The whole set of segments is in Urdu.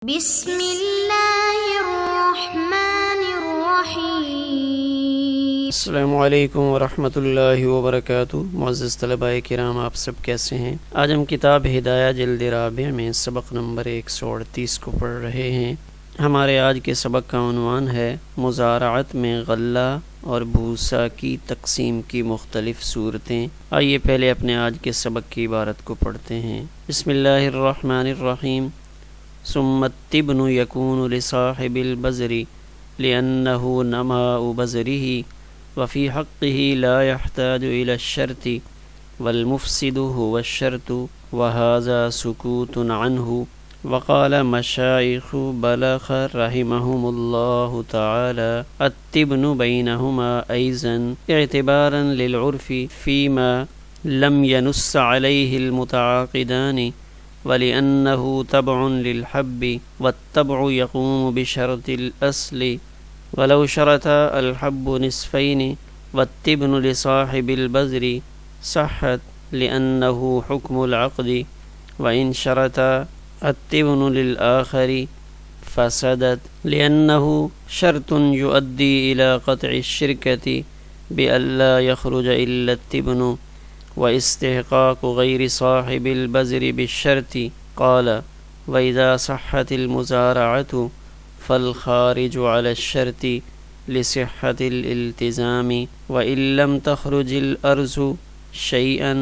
بسم اللہ الرحمن الرحیم۔ السلام علیکم ورحمۃ اللہ وبرکاتہ۔ معزز طلباء کرام، آپ سب کیسے ہیں؟ آج ہم کتاب ہدایہ جلد رابع میں سبق نمبر 138 کو پڑھ رہے ہیں۔ ہمارے آج کے سبق کا عنوان ہے مزارعت میں غلہ اور بھوسا کی تقسیم کی مختلف صورتیں۔ آئیے پہلے اپنے آج کے سبق کی عبارت کو پڑھتے ہیں۔ بسم اللہ الرحمن الرحیم۔ ثم التبن يكون لصاحب البذر لأنه نماء بذره وفي حقه لا يحتاج إلى الشرط والمفسد هو الشرط وهذا سكوت عنه. وقال مشايخ بلخ رحمهم الله تعالى التبن بينهما أيضا اعتبارا للعرف فيما لم ينص عليه المتعاقدان وَلِأَنَّهُ تَبْعٌ لِلْحَبِّ وَالتَّبْعُ يَقُومُ بِشَرْطِ الْأَصْلِ وَلَوْ شَرَطَ الْحَبُّ نِصْفَيْنِ وَالتِّبْنُ لِصَاحِبِ الْبَذْرِ صَحَّتْ لِأَنَّهُ حُكْمُ الْعَقْدِ وَإِنْ شَرَطَ التِّبْنُ لِلْآخَرِ فَسَدَتْ لِأَنَّهُ شَرْطٌ يُؤَدِّي إِلَى قَطْعِ الشِّرْكَةِ بِأَلَّا يَخْرُجَ إِلَّا التِّبْنُ واستحقاق غیر صاحب البذر بالشرط۔ قال وإذا صحت المزارعة فالخارج على الشرط لصحة الالتزام وإن لم تخرج الأرض شيئا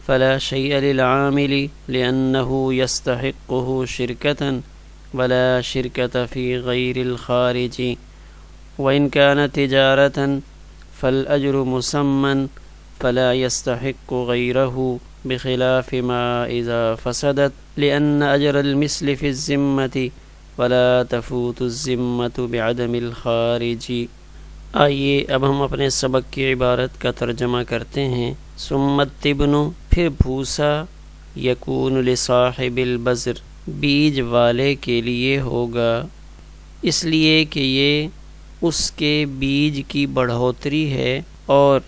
فلا شيء للعامل لأنه يستحقه شركة ولا شركة في غير الخارج وإن كان تجارة فالأجر مسمى فلا يستحق غيره بخلاف ما إذا فسدت لأن أجر المثل في الذمة ولا تفوت الذمة بعدم الخارج۔ آئیے اب ہم اپنے سبق کی عبارت کا ترجمہ کرتے ہیں۔ ثم التبن، پھر بھوسا، یکون لصاحب البذر، بیج والے کے لیے ہوگا، اس لیے کہ یہ اس کے بیج کی بڑھوتری ہے اور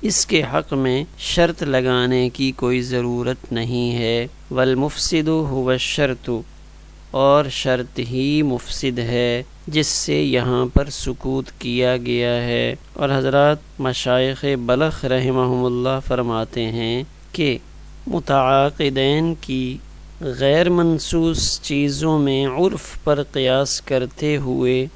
اس کے حق میں شرط لگانے کی کوئی ضرورت نہیں ہے۔ والمفسد هو الشرط، اور شرط ہی مفسد ہے جس سے یہاں پر سکوت کیا گیا ہے۔ اور حضرات مشائخ بلخ رحمہم اللہ فرماتے ہیں کہ متعاقدین کی غیر منصوص چیزوں میں عرف پر قیاس کرتے ہوئے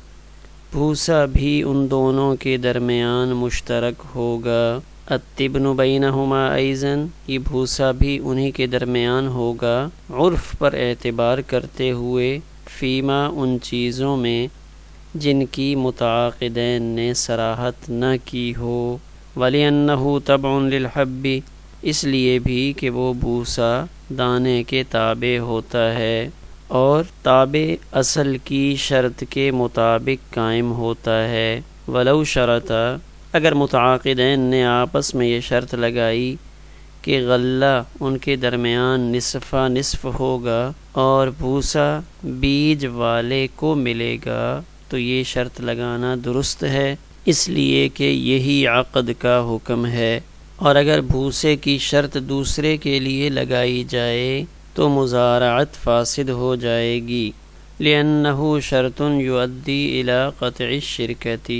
بھوسا بھی ان دونوں کے درمیان مشترک ہوگا۔ التبن بینہما ایضاً، یہ بھوسا بھی انہی کے درمیان ہوگا عرف پر اعتبار کرتے ہوئے فیما، ان چیزوں میں جن کی متعاقدین نے صراحت نہ کی ہو۔ وَلِأَنَّهُ تَبْعٌ لِلْحَبِّ، اس لیے بھی کہ وہ بھوسا دانے کے تابع ہوتا ہے اور تابع اصل کی شرط کے مطابق قائم ہوتا ہے۔ وَلَوْ شَرَطَ، اگر متعاقدین نے آپس میں یہ شرط لگائی کہ غلہ ان کے درمیان نصفہ نصف ہوگا اور بھوسا بیج والے کو ملے گا تو یہ شرط لگانا درست ہے، اس لیے کہ یہی عقد کا حکم ہے۔ اور اگر بھوسے کی شرط دوسرے کے لیے لگائی جائے تو مزارعت فاسد ہو جائے گی، لأنہ شرط یؤدی الی قطع الشرکۃ،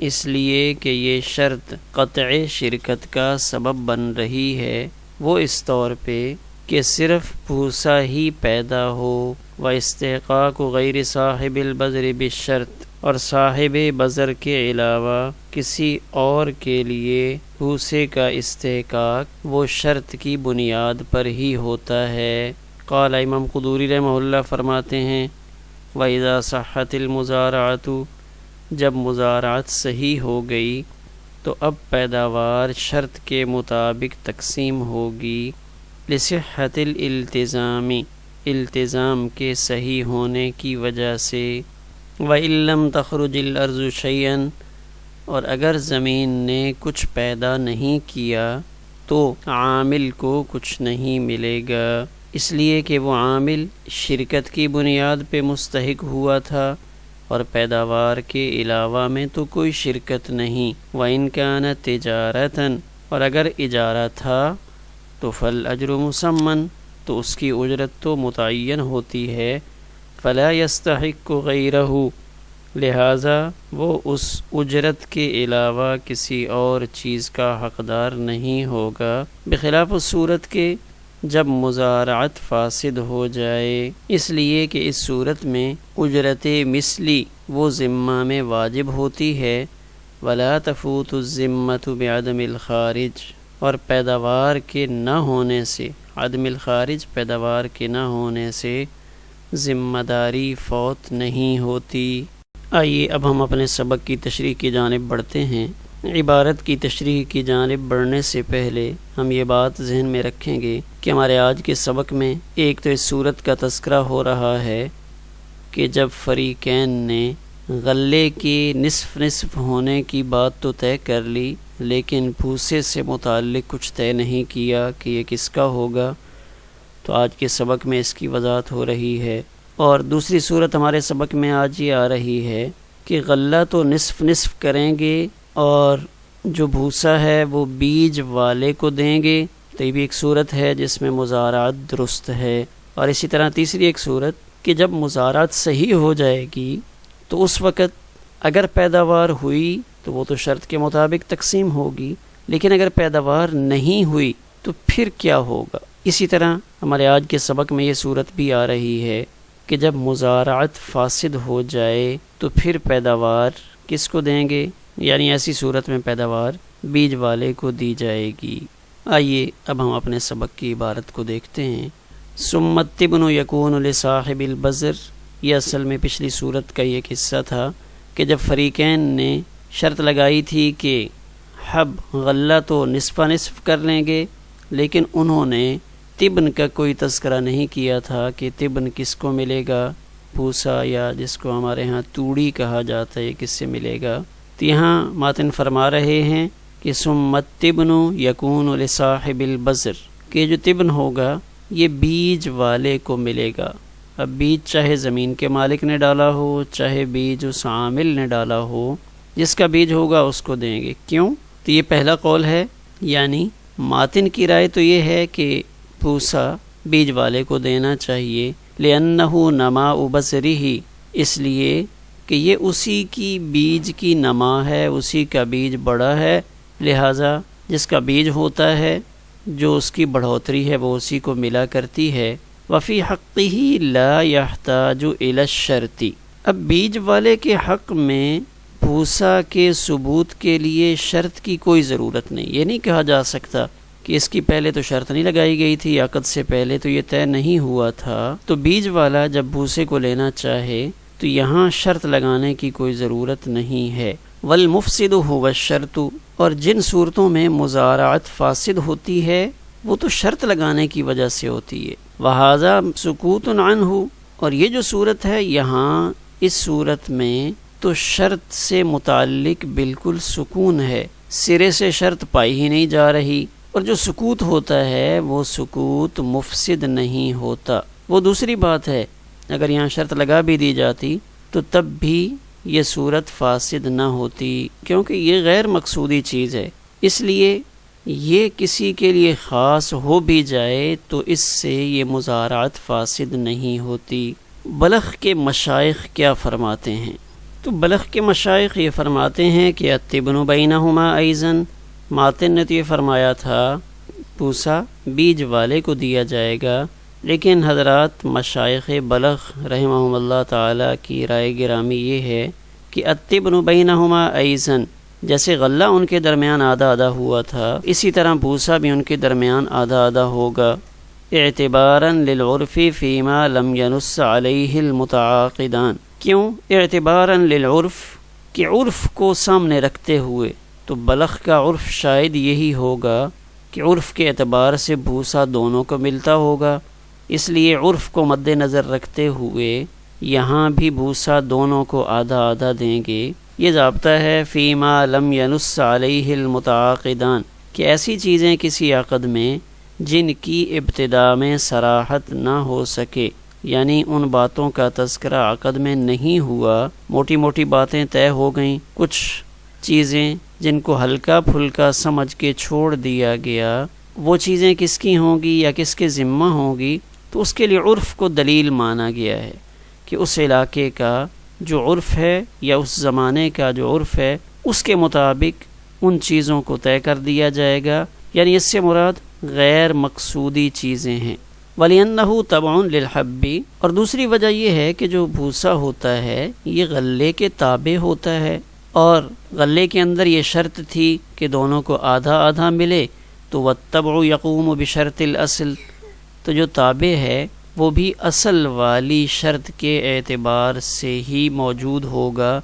اس لیے کہ یہ شرط قطع شرکت کا سبب بن رہی ہے، وہ اس طور پہ کہ صرف بھوسا ہی پیدا ہو۔ واستحقاق غیر صاحب البذر بالشرط، اور صاحب بذر کے علاوہ کسی اور کے لیے بھوسے کا استحقاق وہ شرط کی بنیاد پر ہی ہوتا ہے۔ قال امام قدوری رحمہ اللہ فرماتے ہیں وَإِذَا صَحَّتِ الْمُزَارَعَةُ، جب مزارعت صحیح ہو گئی تو اب پیداوار شرط کے مطابق تقسیم ہوگی، لصحت الالتزام، التزام کے صحیح ہونے کی وجہ سے۔ وَإِن لَّمْ تَخْرُجِ الْأَرْضُ شَيْئًا، اور اگر زمین نے کچھ پیدا نہیں کیا تو عامل کو کچھ نہیں ملے گا، اس لیے کہ وہ عامل شرکت کی بنیاد پہ مستحق ہوا تھا اور پیداوار کے علاوہ میں تو کوئی شرکت نہیں۔ وَإِن كَانَ تِجَارَةً، اور اگر اجارہ تھا تو فَالْأَجْرُ مُسَمًّى، تو اس کی اجرت تو متعین ہوتی ہے، فلا یستحق غیرہ، لہٰذا وہ اس اجرت کے علاوہ کسی اور چیز کا حقدار نہیں ہوگا، بخلاف اس صورت کے جب مزارعت فاسد ہو جائے، اس لیے کہ اس صورت میں اجرت مثلی وہ ذمہ میں واجب ہوتی ہے، ولا تفوت الذمۃ بعدم الخارج، اور پیداوار کے نہ ہونے سے، عدم الخارج پیداوار کے نہ ہونے سے ذمہ داری فوت نہیں ہوتی۔ آئیے اب ہم اپنے سبق کی تشریح کی جانب بڑھتے ہیں۔ عبارت کی تشریح کی جانب بڑھنے سے پہلے ہم یہ بات ذہن میں رکھیں گے کہ ہمارے آج کے سبق میں ایک تو اس صورت کا تذکرہ ہو رہا ہے کہ جب فریقین نے غلے کے نصف نصف ہونے کی بات تو طے کر لی، لیکن بھوسے سے متعلق کچھ طے نہیں کیا کہ یہ کس کا ہوگا، تو آج کے سبق میں اس کی وضاحت ہو رہی ہے۔ اور دوسری صورت ہمارے سبق میں آج یہ آ رہی ہے کہ غلہ تو نصف نصف کریں گے اور جو بھوسا ہے وہ بیج والے کو دیں گے، تو یہ بھی ایک صورت ہے جس میں مزارعت درست ہے۔ اور اسی طرح تیسری ایک صورت کہ جب مزارعت صحیح ہو جائے گی تو اس وقت اگر پیداوار ہوئی تو وہ تو شرط کے مطابق تقسیم ہوگی، لیکن اگر پیداوار نہیں ہوئی تو پھر کیا ہوگا۔ اسی طرح ہمارے آج کے سبق میں یہ صورت بھی آ رہی ہے کہ جب مزارعت فاسد ہو جائے تو پھر پیداوار کس کو دیں گے، یعنی ایسی صورت میں پیداوار بیج والے کو دی جائے گی۔ آئیے اب ہم اپنے سبق کی عبارت کو دیکھتے ہیں۔ ثم التبن یکون لصاحب البذر، یہ اصل میں پچھلی صورت کا یہ قصہ تھا کہ جب فریقین نے شرط لگائی تھی کہ حب غلہ تو نصف نصف کر لیں گے، لیکن انہوں نے تبن کا کوئی تذکرہ نہیں کیا تھا کہ تبن کس کو ملے گا، بھوسا یا جس کو ہمارے ہاں توڑی کہا جاتا ہے کس سے ملے گا۔ تو یہاں ماتن فرما رہے ہیں کہ ثم التبن یکون لصاحب البذر، کہ جو تبن ہوگا یہ بیج والے کو ملے گا۔ اب بیج چاہے زمین کے مالک نے ڈالا ہو، چاہے بیج اس عامل نے ڈالا ہو، جس کا بیج ہوگا اس کو دیں گے۔ کیوں؟ تو یہ پہلا قول ہے، یعنی ماتن کی رائے تو یہ ہے کہ بھوسا بیج والے کو دینا چاہیے، لِأَنَّهُ نَمَاءُ بَذْرِهِ، اس لیے کہ یہ اسی کی بیج کی نما ہے، اسی کا بیج بڑا ہے، لہٰذا جس کا بیج ہوتا ہے جو اس کی بڑھوتری ہے وہ اسی کو ملا کرتی ہے۔ وفی حقه لا يحتاج الى الشرط، اب بیج والے کے حق میں بھوسا کے ثبوت کے لیے شرط کی کوئی ضرورت نہیں۔ یہ نہیں کہا جا سکتا کہ اس کی پہلے تو شرط نہیں لگائی گئی تھی، عقد سے پہلے تو یہ طے نہیں ہوا تھا، تو بیج والا جب بھوسے کو لینا چاہے تو یہاں شرط لگانے کی کوئی ضرورت نہیں ہے۔ والمفسد هو الشرط، اور جن صورتوں میں مزارعت فاسد ہوتی ہے وہ تو شرط لگانے کی وجہ سے ہوتی ہے۔ وہذا سکوت عنہ، اور یہ جو صورت ہے یہاں اس صورت میں تو شرط سے متعلق بالکل سکون ہے، سرے سے شرط پائی ہی نہیں جا رہی، اور جو سکوت ہوتا ہے وہ سکوت مفسد نہیں ہوتا۔ وہ دوسری بات ہے، اگر یہاں شرط لگا بھی دی جاتی تو تب بھی یہ صورت فاسد نہ ہوتی، کیونکہ یہ غیر مقصودی چیز ہے، اس لیے یہ کسی کے لیے خاص ہو بھی جائے تو اس سے یہ مزارعت فاسد نہیں ہوتی۔ بلخ کے مشائخ کیا فرماتے ہیں؟ تو بلخ کے مشائخ یہ فرماتے ہیں کہ التبن بینہما ایضاً، ماتن نے تو یہ فرمایا تھا بھوسا بیج والے کو دیا جائے گا، لیکن حضرات مشائخ بلخ رحمہم اللہ تعالیٰ کی رائے گرامی یہ ہے کہ التبن بینہما ایضاً، جیسے غلہ ان کے درمیان آدھا آدھا ہوا تھا اسی طرح بھوسا بھی ان کے درمیان آدھا آدھا ہوگا، اعتباراً للعرف فیما لم ینص علیہ المتعاقدان۔ کیوں اعتباراً للعرف؟ کہ عرف کو سامنے رکھتے ہوئے، تو بلخ کا عرف شاید یہی ہوگا کہ عرف کے اعتبار سے بھوسا دونوں کو ملتا ہوگا، اس لیے عرف کو مد نظر رکھتے ہوئے یہاں بھی بھوسا دونوں کو آدھا آدھا دیں گے۔ یہ ضابطہ ہے فیما لم ینص علیہ المتعاقدان، کہ ایسی چیزیں کسی عقد میں جن کی ابتدا میں صراحت نہ ہو سکے، یعنی ان باتوں کا تذکرہ عقد میں نہیں ہوا، موٹی موٹی باتیں طے ہو گئیں، کچھ چیزیں جن کو ہلکا پھلکا سمجھ کے چھوڑ دیا گیا، وہ چیزیں کس کی ہوں گی یا کس کے ذمہ ہوں گی، تو اس کے لیے عرف کو دلیل مانا گیا ہے کہ اس علاقے کا جو عرف ہے یا اس زمانے کا جو عرف ہے اس کے مطابق ان چیزوں کو طے کر دیا جائے گا، یعنی اس سے مراد غیر مقصودی چیزیں ہیں۔ وَلِأَنَّهُ تَبْعٌ لِلْحَبِّ، اور دوسری وجہ یہ ہے کہ جو بھوسا ہوتا ہے یہ غلے کے تابع ہوتا ہے، اور غلے کے اندر یہ شرط تھی کہ دونوں کو آدھا آدھا ملے، تو وَالتَّبْعُ يَقُومُ بِشَرْطِ الْأَصْلِ، تو جو تابع ہے وہ بھی اصل والی شرط کے اعتبار سے ہی موجود ہوگا،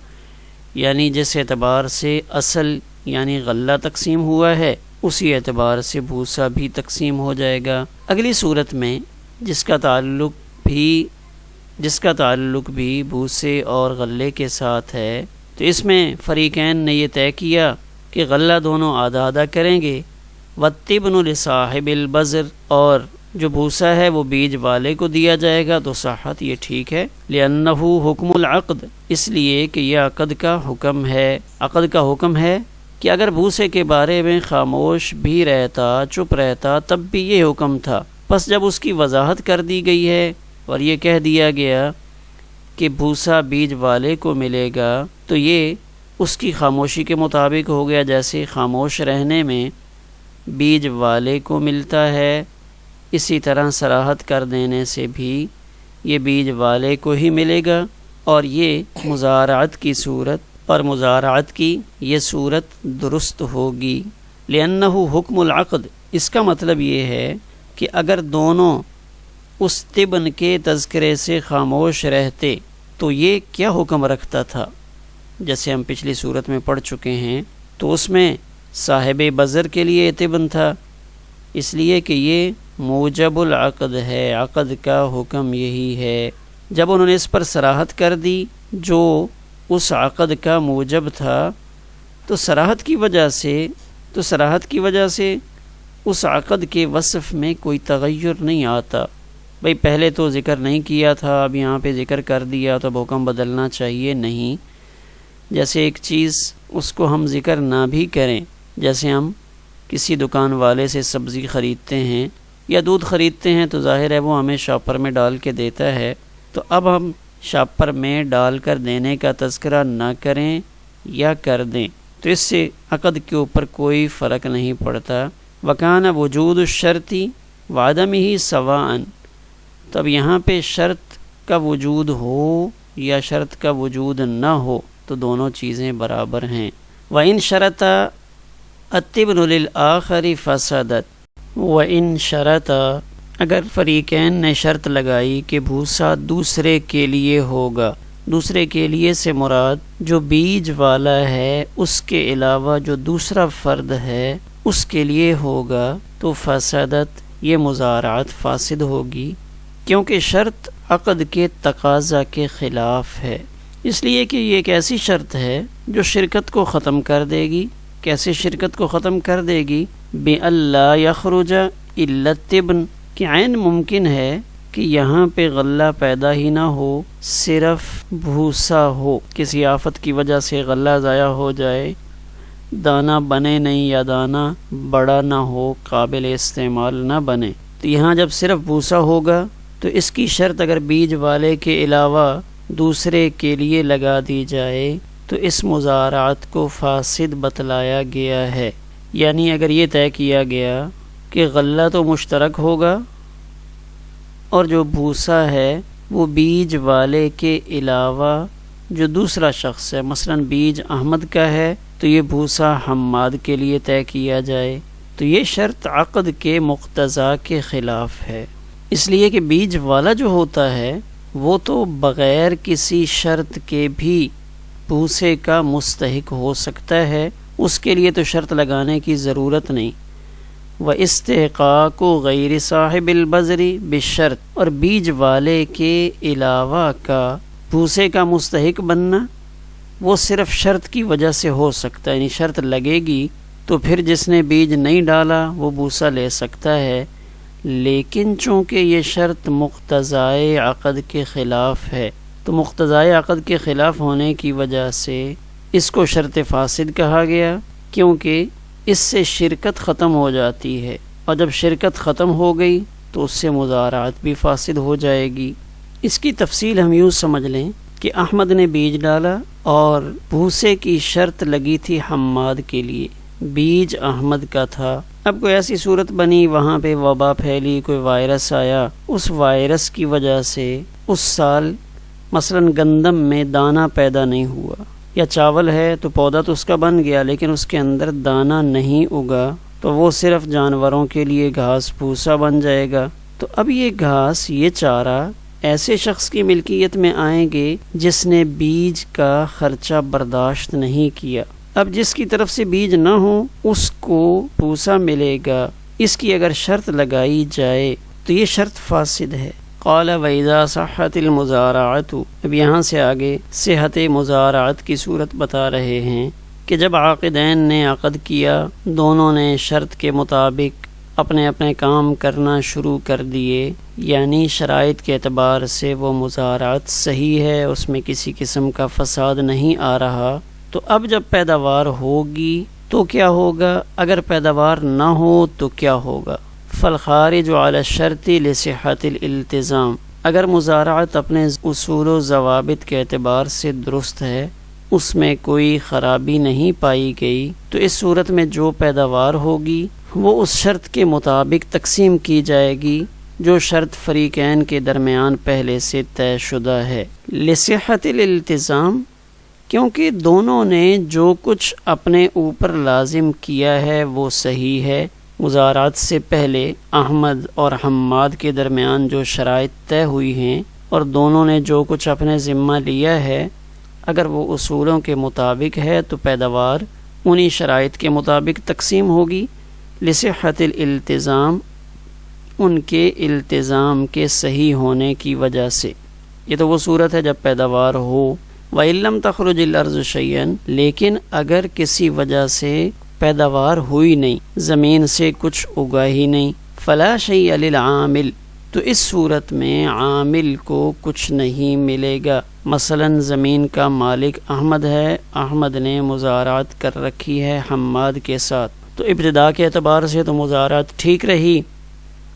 یعنی جس اعتبار سے اصل یعنی غلہ تقسیم ہوا ہے اسی اعتبار سے بھوسا بھی تقسیم ہو جائے گا۔ اگلی صورت میں جس کا تعلق بھی بھوسے اور غلے کے ساتھ ہے، تو اس میں فریقین نے یہ طے کیا کہ غلہ دونوں آدھا آدھا کریں گے۔ وَالتِّبْنُ لِصَاحِبِ الْبَذْرِ، اور جو بھوسا ہے وہ بیج والے کو دیا جائے گا، تو صحت یہ ٹھیک ہے۔ لِأَنَّهُ حُکْمُ الْعَقْدِ، اس لیے کہ یہ عقد کا حکم ہے۔ عقد کا حکم ہے کہ اگر بھوسے کے بارے میں خاموش بھی رہتا، چپ رہتا، تب بھی یہ حکم تھا، پس جب اس کی وضاحت کر دی گئی ہے اور یہ کہہ دیا گیا کہ بھوسا بیج والے کو ملے گا، تو یہ اس کی خاموشی کے مطابق ہو گیا، جیسے خاموش رہنے میں بیج والے کو ملتا ہے، اسی طرح صراحت کر دینے سے بھی یہ بیج والے کو ہی ملے گا، اور یہ مزارعت کی صورت اور مزارعت کی یہ صورت درست ہوگی۔ لِأَنَّهُ حُکْمُ الْعَقْدِ، اس کا مطلب یہ ہے کہ اگر دونوں اس طبن کے تذکرے سے خاموش رہتے تو یہ کیا حکم رکھتا تھا، جیسے ہم پچھلی صورت میں پڑھ چکے ہیں، تو اس میں صاحب بزر کے لیے طبن تھا، اس لیے کہ یہ موجب العقد ہے، عقد کا حکم یہی ہے۔ جب انہوں نے اس پر صراحت کر دی جو اس عقد کا موجب تھا، تو صراحت کی وجہ سے اس عقد کے وصف میں کوئی تغیر نہیں آتا۔ بھئی پہلے تو ذکر نہیں کیا تھا، اب یہاں پہ ذکر کر دیا تو اب حکم بدلنا چاہیے، نہیں۔ جیسے ایک چیز اس کو ہم ذکر نہ بھی کریں، جیسے ہم کسی دکان والے سے سبزی خریدتے ہیں یا دودھ خریدتے ہیں، تو ظاہر ہے وہ ہمیں شاپر میں ڈال کے دیتا ہے، تو اب ہم شاپر میں ڈال کر دینے کا تذکرہ نہ کریں یا کر دیں تو اس سے عقد کے اوپر کوئی فرق نہیں پڑتا۔ وَكَانَ وُجُودُ الشَّرْطِ وَعَدَمِهِ سَوَاءً، تب یہاں پہ شرط کا وجود ہو یا شرط کا وجود نہ ہو تو دونوں چیزیں برابر ہیں۔ وَإِن شَرَطَ الطِّبْنُ لِلْآخَرِ فَسَدَتْ، وَإِن شَرَطَ، اگر فریقین نے شرط لگائی کہ بھوسا دوسرے کے لیے ہوگا، دوسرے کے لیے سے مراد جو بیج والا ہے اس کے علاوہ جو دوسرا فرد ہے اس کے لیے ہوگا، تو فسدت، یہ مزارعت فاسد ہوگی، کیونکہ شرط عقد کے تقاضا کے خلاف ہے، اس لیے کہ یہ ایک ایسی شرط ہے جو شرکت کو ختم کر دے گی۔ کیسے شرکت کو ختم کر دے گی؟ بِأَلَّا يَخْرُجَ إِلَّا الطِّبْنُ، کہ عین ممکن ہے کہ یہاں پہ غلہ پیدا ہی نہ ہو، صرف بھوسا ہو، کسی آفت کی وجہ سے غلہ ضائع ہو جائے، دانہ بنے نہیں یا دانہ بڑا نہ ہو، قابل استعمال نہ بنے، تو یہاں جب صرف بھوسا ہوگا تو اس کی شرط اگر بیج والے کے علاوہ دوسرے کے لیے لگا دی جائے تو اس مزارعت کو فاسد بتلایا گیا ہے۔ یعنی اگر یہ طے کیا گیا کہ غلہ تو مشترک ہوگا اور جو بھوسا ہے وہ بیج والے کے علاوہ جو دوسرا شخص ہے، مثلا بیج احمد کا ہے تو یہ بھوسا حماد کے لیے طے کیا جائے، تو یہ شرط عقد کے مقتضا کے خلاف ہے، اس لیے کہ بیج والا جو ہوتا ہے وہ تو بغیر کسی شرط کے بھی بھوسے کا مستحق ہو سکتا ہے، اس کے لیے تو شرط لگانے کی ضرورت نہیں۔ وَإِسْتِحْقَاقُ غَيْرِ صَاحِبِ الْبَذْرِ بِالشَّرْطِ، اور بیج والے کے علاوہ کا بھوسے کا مستحق بننا وہ صرف شرط کی وجہ سے ہو سکتا ہے، یعنی شرط لگے گی تو پھر جس نے بیج نہیں ڈالا وہ بھوسا لے سکتا ہے، لیکن چونکہ یہ شرط مقتضائے عقد کے خلاف ہے تو مقتضائے عقد کے خلاف ہونے کی وجہ سے اس کو شرط فاسد کہا گیا، کیونکہ اس سے شرکت ختم ہو جاتی ہے، اور جب شرکت ختم ہو گئی تو اس سے مزارعت بھی فاسد ہو جائے گی، اس کی تفصیل ہم یوں سمجھ لیں کہ احمد نے بیج ڈالا اور بھوسے کی شرط لگی تھی حماد کے لیے، بیج احمد کا تھا۔ اب کوئی ایسی صورت بنی، وہاں پہ وبا پھیلی، کوئی وائرس آیا، اس وائرس کی وجہ سے اس سال مثلا گندم میں دانہ پیدا نہیں ہوا، یا چاول ہے تو پودا تو اس کا بن گیا لیکن اس کے اندر دانہ نہیں اگا، تو وہ صرف جانوروں کے لیے گھاس پھوسا بن جائے گا۔ تو اب یہ گھاس، یہ چارہ ایسے شخص کی ملکیت میں آئیں گے جس نے بیج کا خرچہ برداشت نہیں کیا۔ اب جس کی طرف سے بیج نہ ہو اس کو پھوسا ملے گا، اس کی اگر شرط لگائی جائے تو یہ شرط فاسد ہے۔ قال وَإِذَا صَحَّتِ الْمُزَارَعَةُ، اب یہاں سے آگے صحت مزارعت کی صورت بتا رہے ہیں کہ جب عاقدین نے عقد کیا، دونوں نے شرط کے مطابق اپنے اپنے کام کرنا شروع کر دیے، یعنی شرائط کے اعتبار سے وہ مزارعت صحیح ہے، اس میں کسی قسم کا فساد نہیں آ رہا، تو اب جب پیداوار ہوگی تو کیا ہوگا، اگر پیداوار نہ ہو تو کیا ہوگا؟ فالخارج علی الشرط لصحت الالتزام، اگر مزارعت اپنے اصول و ضوابط کے اعتبار سے درست ہے، اس میں کوئی خرابی نہیں پائی گئی، تو اس صورت میں جو پیداوار ہوگی وہ اس شرط کے مطابق تقسیم کی جائے گی جو شرط فریقین کے درمیان پہلے سے طے شدہ ہے۔ لصحت الالتزام، کیونکہ دونوں نے جو کچھ اپنے اوپر لازم کیا ہے وہ صحیح ہے۔ مزارعت سے پہلے احمد اور حماد کے درمیان جو شرائط طے ہوئی ہیں اور دونوں نے جو کچھ اپنے ذمہ لیا ہے، اگر وہ اصولوں کے مطابق ہے تو پیداوار انہی شرائط کے مطابق تقسیم ہوگی۔ لصحت الالتزام، ان کے التزام کے صحیح ہونے کی وجہ سے۔ یہ تو وہ صورت ہے جب پیداوار ہو۔ وَإِن لَّمْ تَخْرُجِ الْأَرْضُ شَيْئًا، لیکن اگر کسی وجہ سے پیداوار ہوئی نہیں، زمین سے کچھ اگا ہی نہیں، فَلَا شَيْءَ لِلْعَامِلِ، تو اس صورت میں عامل کو کچھ نہیں ملے گا۔ مثلا زمین کا مالک احمد ہے، احمد نے مزارعت کر رکھی ہے حماد کے ساتھ، تو ابتدا کے اعتبار سے تو مزارعت ٹھیک رہی،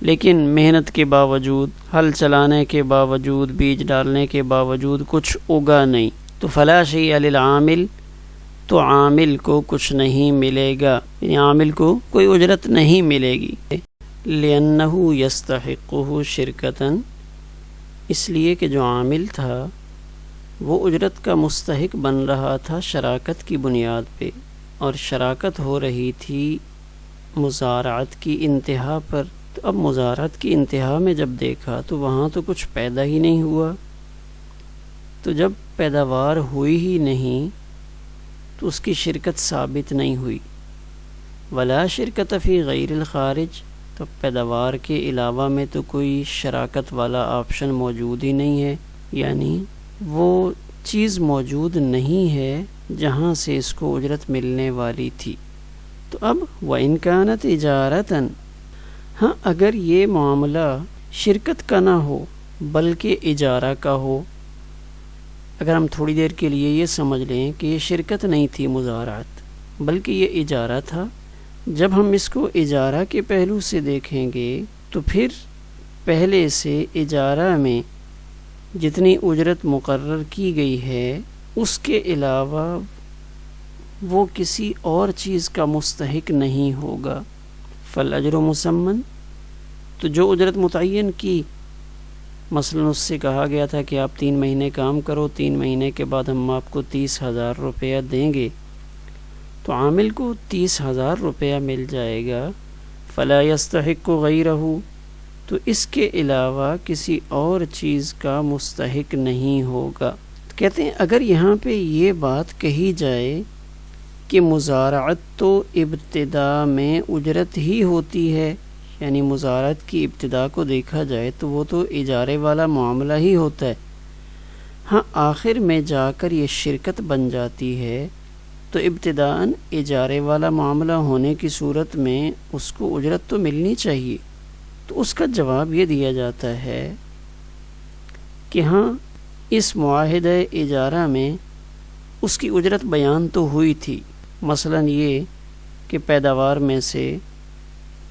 لیکن محنت کے باوجود، ہل چلانے کے باوجود، بیج ڈالنے کے باوجود کچھ اگا نہیں، تو فلا شیء للعامل، تو عامل کو کچھ نہیں ملے گا، یعنی عامل کو کوئی اجرت نہیں ملے گی۔ لأنه يستحقه شرکتاً، اس لیے کہ جو عامل تھا وہ اجرت کا مستحق بن رہا تھا شراکت کی بنیاد پہ، اور شراکت ہو رہی تھی مزارعت کی انتہا پر۔ تو اب مزارعت کی انتہا میں جب دیکھا تو وہاں تو کچھ پیدا ہی نہیں ہوا، تو جب پیداوار ہوئی ہی نہیں تو اس کی شرکت ثابت نہیں ہوئی۔ ولا شرکت فی غیر الخارج، تو پیداوار کے علاوہ میں تو کوئی شراکت والا آپشن موجود ہی نہیں ہے، یعنی وہ چیز موجود نہیں ہے جہاں سے اس کو اجرت ملنے والی تھی۔ تو اب وَإِن كَانَتْ إِجَارَةً، ہاں اگر یہ معاملہ شرکت کا نہ ہو بلکہ اجارہ کا ہو، اگر ہم تھوڑی دیر کے لیے یہ سمجھ لیں کہ یہ شرکت نہیں تھی مزارعت بلکہ یہ اجارہ تھا، جب ہم اس کو اجارہ کے پہلو سے دیکھیں گے تو پھر پہلے سے اجارہ میں جتنی اجرت مقرر کی گئی ہے اس کے علاوہ وہ کسی اور چیز کا مستحق نہیں ہوگا۔ فالاجر مسمن، تو جو اجرت متعین کی، مثلا اس سے کہا گیا تھا کہ آپ 3 مہینے کام کرو، 3 مہینے کے بعد ہم آپ کو 30,000 روپیہ دیں گے، تو عامل کو 30,000 روپیہ مل جائے گا۔ فلا یستحق غیرہ، تو اس کے علاوہ کسی اور چیز کا مستحق نہیں ہوگا۔ کہتے ہیں اگر یہاں پہ یہ بات کہی جائے کہ مزارعت تو ابتدا میں اجرت ہی ہوتی ہے، یعنی مزارعت کی ابتدا کو دیکھا جائے تو وہ تو اجارے والا معاملہ ہی ہوتا ہے، ہاں آخر میں جا کر یہ شرکت بن جاتی ہے، تو ابتداً اجارے والا معاملہ ہونے کی صورت میں اس کو اجرت تو ملنی چاہیے۔ تو اس کا جواب یہ دیا جاتا ہے کہ ہاں اس معاہدہ اجارہ میں اس کی اجرت بیان تو ہوئی تھی، مثلا یہ کہ پیداوار میں سے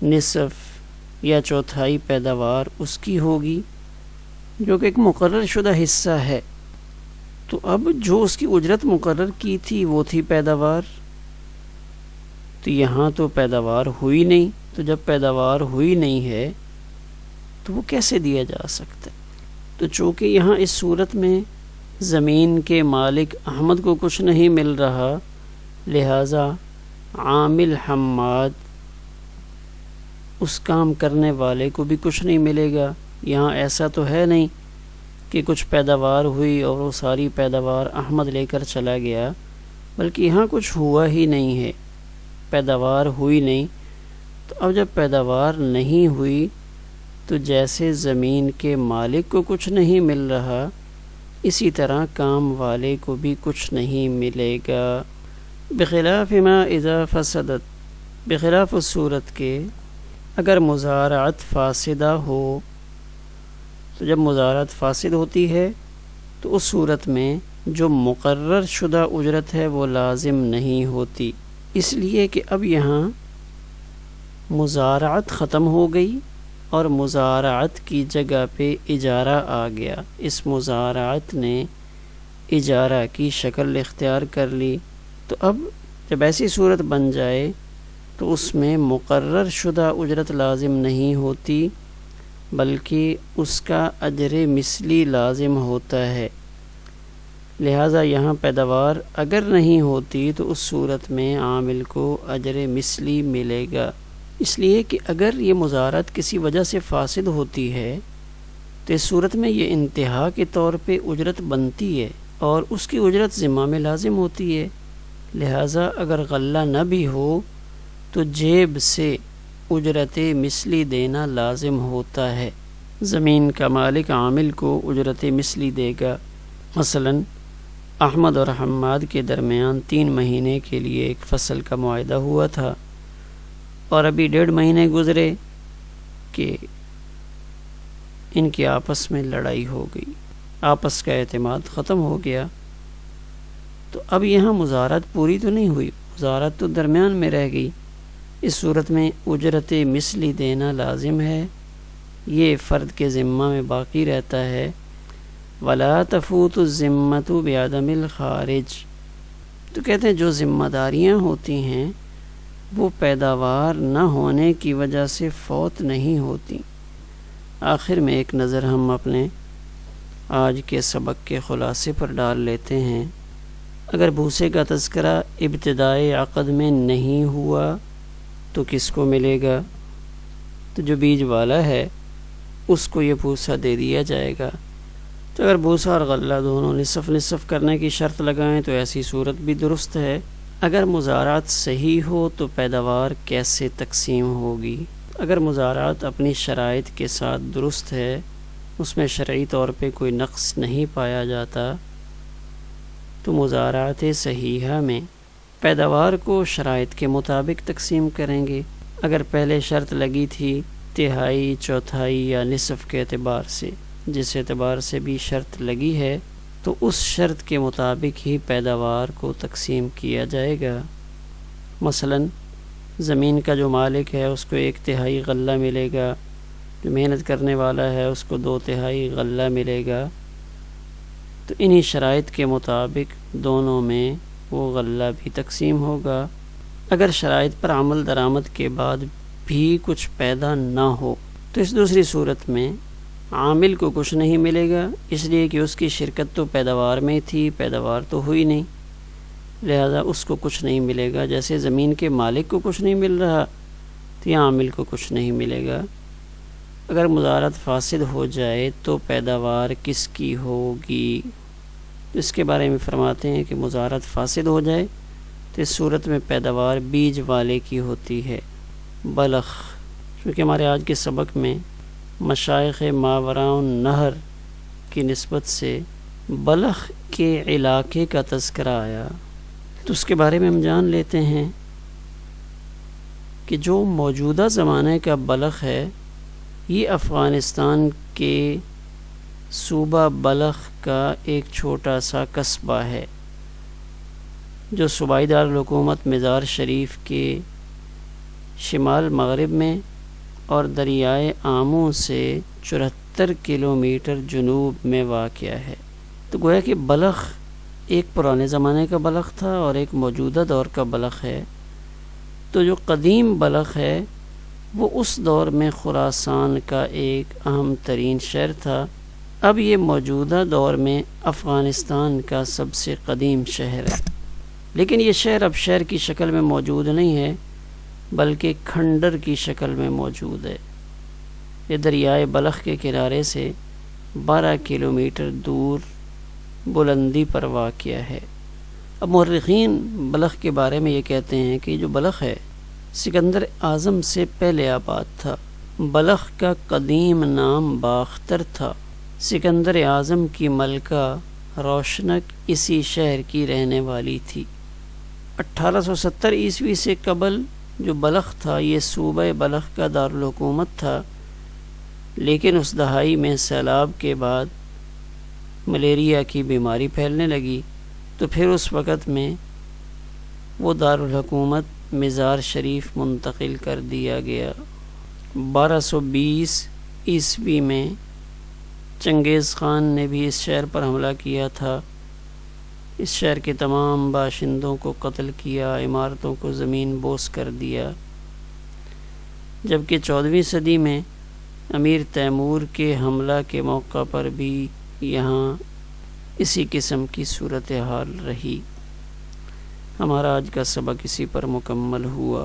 نصف یا چوتھائی پیداوار اس کی ہوگی، جو کہ ایک مقرر شدہ حصہ ہے، تو اب جو اس کی اجرت مقرر کی تھی وہ تھی پیداوار، تو یہاں تو پیداوار ہوئی نہیں، تو جب پیداوار ہوئی نہیں ہے تو وہ کیسے دیا جا سکتا ہے؟ تو چونکہ یہاں اس صورت میں زمین کے مالک احمد کو کچھ نہیں مل رہا، لہٰذا عامل حماد اس کام کرنے والے کو بھی کچھ نہیں ملے گا۔ یہاں ایسا تو ہے نہیں کہ کچھ پیداوار ہوئی اور وہ ساری پیداوار احمد لے کر چلا گیا، بلکہ یہاں کچھ ہوا ہی نہیں ہے، پیداوار ہوئی نہیں۔ تو اب جب پیداوار نہیں ہوئی تو جیسے زمین کے مالک کو کچھ نہیں مل رہا، اسی طرح کام والے کو بھی کچھ نہیں ملے گا۔ بخلاف ما اذا فسدت، بخلاف اس صورت کے اگر مزارعت فاسدہ ہو، تو جب مزارعت فاسد ہوتی ہے تو اس صورت میں جو مقرر شدہ اجرت ہے وہ لازم نہیں ہوتی، اس لیے کہ اب یہاں مزارعت ختم ہو گئی اور مزارعت کی جگہ پہ اجارہ آ گیا، اس مزارعت نے اجارہ کی شکل اختیار کر لی۔ تو اب جب ایسی صورت بن جائے تو اس میں مقرر شدہ اجرت لازم نہیں ہوتی، بلکہ اس کا اجر مثلی لازم ہوتا ہے۔ لہٰذا یہاں پیداوار اگر نہیں ہوتی تو اس صورت میں عامل کو اجر مثلی ملے گا، اس لیے کہ اگر یہ مزارعت کسی وجہ سے فاسد ہوتی ہے تو اس صورت میں یہ انتہا کے طور پہ اجرت بنتی ہے اور اس کی اجرت ذمہ میں لازم ہوتی ہے۔ لہٰذا اگر غلہ نہ بھی ہو تو جیب سے اجرت مثلی دینا لازم ہوتا ہے۔ زمین کا مالک عامل کو اجرت مثلی دے گا۔ مثلا احمد اور حماد کے درمیان 3 مہینے کے لیے ایک فصل کا معاہدہ ہوا تھا، اور ابھی 1.5 مہینے گزرے کہ ان کی آپس میں لڑائی ہو گئی، آپس کا اعتماد ختم ہو گیا۔ تو اب یہاں مزارعت پوری تو نہیں ہوئی، مزارعت تو درمیان میں رہ گئی۔ اس صورت میں اجرت مثلی دینا لازم ہے، یہ فرد کے ذمہ میں باقی رہتا ہے۔ ولا تفوت الذمۃ بعدم الخارج، تو کہتے ہیں جو ذمہ داریاں ہوتی ہیں وہ پیداوار نہ ہونے کی وجہ سے فوت نہیں ہوتی۔ آخر میں ایک نظر ہم اپنے آج کے سبق کے خلاصے پر ڈال لیتے ہیں۔ اگر بھوسے کا تذکرہ ابتدائے عقد میں نہیں ہوا تو کس کو ملے گا؟ تو جو بیج والا ہے اس کو یہ بھوسا دے دیا جائے گا۔ تو اگر بھوسا اور غلہ دونوں نصف نصف کرنے کی شرط لگائیں تو ایسی صورت بھی درست ہے۔ اگر مزارعت صحیح ہو تو پیداوار کیسے تقسیم ہوگی؟ اگر مزارعت اپنی شرائط کے ساتھ درست ہے، اس میں شرعی طور پہ کوئی نقص نہیں پایا جاتا، تو مزارعت صحیحہ میں پیداوار کو شرائط کے مطابق تقسیم کریں گے۔ اگر پہلے شرط لگی تھی تہائی، چوتھائی یا نصف کے اعتبار سے، جس اعتبار سے بھی شرط لگی ہے، تو اس شرط کے مطابق ہی پیداوار کو تقسیم کیا جائے گا۔ مثلا زمین کا جو مالک ہے اس کو 1/3 غلہ ملے گا، جو محنت کرنے والا ہے اس کو 2/3 غلہ ملے گا۔ تو انہی شرائط کے مطابق دونوں میں وہ غلہ بھی تقسیم ہوگا۔ اگر شرائط پر عمل درآمد کے بعد بھی کچھ پیدا نہ ہو تو اس دوسری صورت میں عامل کو کچھ نہیں ملے گا، اس لیے کہ اس کی شرکت تو پیداوار میں تھی، پیداوار تو ہوئی نہیں، لہذا اس کو کچھ نہیں ملے گا۔ جیسے زمین کے مالک کو کچھ نہیں مل رہا تو یہاں عامل کو کچھ نہیں ملے گا۔ اگر مزارعت فاسد ہو جائے تو پیداوار کس کی ہوگی؟ اس کے بارے میں فرماتے ہیں کہ مزارعت فاسد ہو جائے تو اس صورت میں پیداوار بیج والے کی ہوتی ہے۔ بلخ، کیونکہ ہمارے آج کے سبق میں مشائخ ماوراء النہر کی نسبت سے بلخ کے علاقے کا تذکرہ آیا، تو اس کے بارے میں ہم جان لیتے ہیں کہ جو موجودہ زمانے کا بلخ ہے یہ افغانستان کے صوبہ بلخ کا ایک چھوٹا سا قصبہ ہے، جو صوبائی دارالحکومت مزار شریف کے شمال مغرب میں اور دریائے آمو سے 70 کلومیٹر جنوب میں واقع ہے۔ تو گویا کہ بلخ ایک پرانے زمانے کا بلخ تھا اور ایک موجودہ دور کا بلخ ہے۔ تو جو قدیم بلخ ہے وہ اس دور میں خراسان کا ایک اہم ترین شہر تھا۔ اب یہ موجودہ دور میں افغانستان کا سب سے قدیم شہر ہے، لیکن یہ شہر اب شہر کی شکل میں موجود نہیں ہے بلکہ کھنڈر کی شکل میں موجود ہے۔ یہ دریائے بلخ کے کنارے سے 12 کلومیٹر دور بلندی پر واقع ہے۔ اب مورخین بلخ کے بارے میں یہ کہتے ہیں کہ جو بلخ ہے سکندر اعظم سے پہلے آباد تھا۔ بلخ کا قدیم نام باختر تھا۔ سکندر اعظم کی ملکہ روشنک اسی شہر کی رہنے والی تھی۔ 1870 عیسوی سے قبل جو بلخ تھا یہ صوبہ بلخ کا دارالحکومت تھا، لیکن اس دہائی میں سیلاب کے بعد ملیریا کی بیماری پھیلنے لگی، تو پھر اس وقت میں وہ دارالحکومت مزار شریف منتقل کر دیا گیا۔ 1220 عیسوی میں چنگیز خان نے بھی اس شہر پر حملہ کیا تھا۔ اس شہر کے تمام باشندوں کو قتل کیا، عمارتوں کو زمین بوس کر دیا، جبکہ 14ویں صدی میں امیر تیمور کے حملہ کے موقع پر بھی یہاں اسی قسم کی صورتحال رہی۔ ہمارا آج کا سبق اسی پر مکمل ہوا۔